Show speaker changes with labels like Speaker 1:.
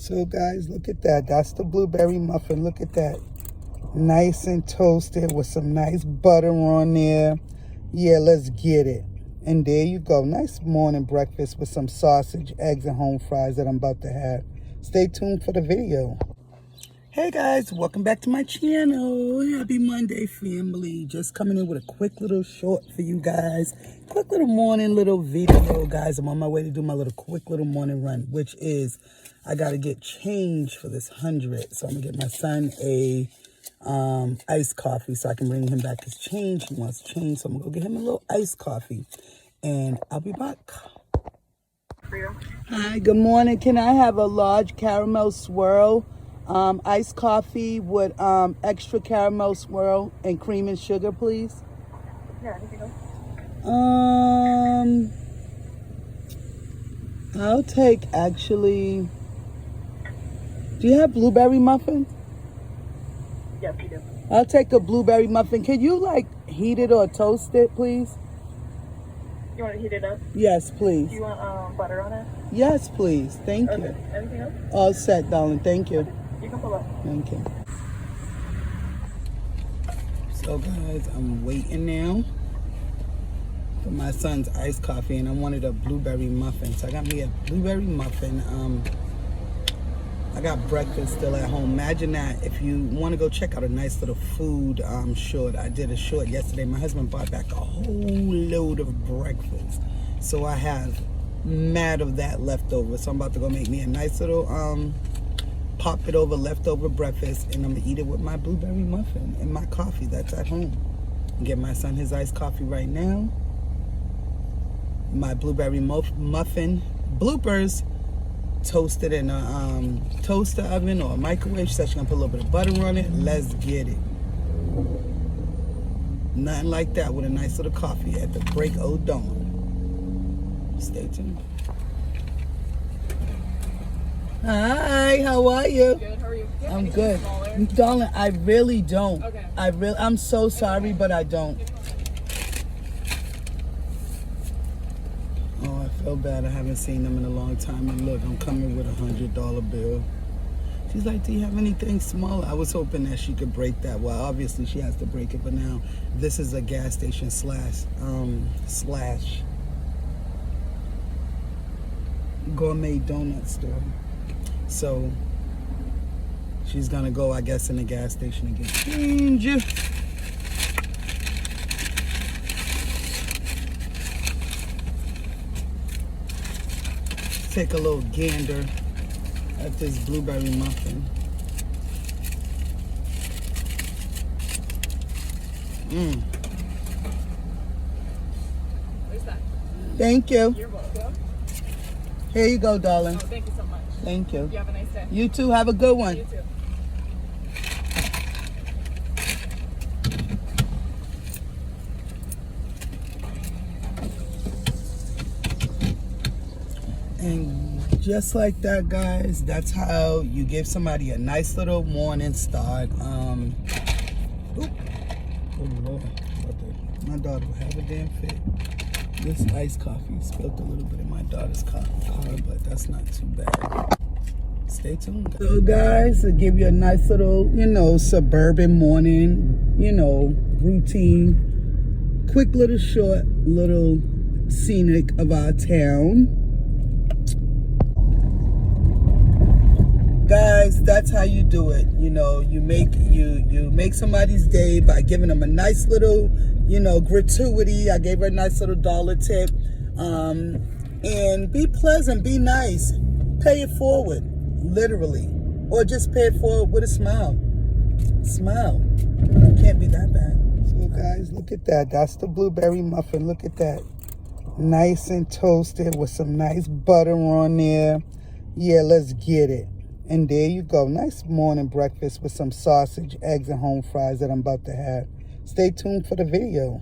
Speaker 1: So guys, look at that. That's the blueberry muffin. Look at that. Nice and toasted with some nice butter on there. Yeah, let's get it. And there you go. Nice morning breakfast with some sausage, eggs, and home fries that I'm about to have. Stay tuned for the video. Hey guys, welcome back to my channel. Happy Monday, family. Just coming in with a quick little short for you guys. Quick little morning little video, guys. I'm on my way to do my little quick little morning run, which is I got to get change for this 100. So I'm going to get my son a iced coffee so I can bring him back his change. He wants change, so I'm going to go get him a little iced coffee. And I'll be back. Hi, good morning. Can I have a large caramel swirl? Iced coffee with extra caramel swirl and cream and sugar, please.
Speaker 2: Yeah, anything else?
Speaker 1: I'll take actually. Do you have blueberry muffins?
Speaker 2: Yes, we do.
Speaker 1: I'll take a blueberry muffin. Can you like heat it or toast it, please?
Speaker 2: You want to heat it up?
Speaker 1: Yes, please.
Speaker 2: Do you want butter on it?
Speaker 1: Yes, please. Thank you.
Speaker 2: Anything else?
Speaker 1: All set, darling. Thank you.
Speaker 2: Okay. You can pull up.
Speaker 1: Thank you. So guys, I'm waiting now for my son's iced coffee, and I wanted a blueberry muffin. So I got me a blueberry muffin. I got breakfast still at home. Imagine that. If you want to go check out a nice little food short, I did a short yesterday. My husband bought back a whole load of breakfast. So I have mad of that left over. So I'm about to go make me a nice little pop it over leftover breakfast, and I'm gonna eat it with my blueberry muffin and my coffee that's at home. Get my son his iced coffee right now. My blueberry muffin bloopers toasted in a toaster oven or a microwave. She said she's gonna put a little bit of butter on it. Let's get it. Nothing like that with a nice little coffee at the break of dawn. Stay tuned. Hi, how are you?
Speaker 2: Good, how are you?
Speaker 1: I'm good. Darling, I really don't.
Speaker 2: Okay.
Speaker 1: I'm so sorry, but I don't. Oh, I feel bad. I haven't seen them in a long time. And look, I'm coming with a $100 bill. She's like, do you have anything smaller? I was hoping that she could break that. Well, obviously she has to break it, but now this is a gas station slash gourmet donut store. So she's gonna go, I guess, in the gas station and get change. Take a little gander at this blueberry muffin.
Speaker 2: Where's that?
Speaker 1: Thank you.
Speaker 2: You're welcome.
Speaker 1: Here you go, darling.
Speaker 2: Oh, thank you so much.
Speaker 1: Thank you.
Speaker 2: You have a nice day.
Speaker 1: You too. Have a good one.
Speaker 2: You too.
Speaker 1: And just like that, guys, that's how you give somebody a nice little morning start. Oh Lord, my daughter will have a damn fit. This iced coffee spilled a little bit in my daughter's car, but that's not too bad. Stay tuned. So guys, I'll give you a nice little, suburban morning, routine. Quick little short, little scenic of our town. Guys, that's how you do it. You make somebody's day by giving them a nice little, gratuity. I gave her a nice little $1 tip. And be pleasant, be nice. Pay it forward, literally. Or just pay it forward with a smile. Smile. It can't be that bad. So guys, look at that. That's the blueberry muffin. Look at that. Nice and toasted with some nice butter on there. Yeah, let's get it. And there you go. Nice morning breakfast with some sausage, eggs, and home fries that I'm about to have. Stay tuned for the video.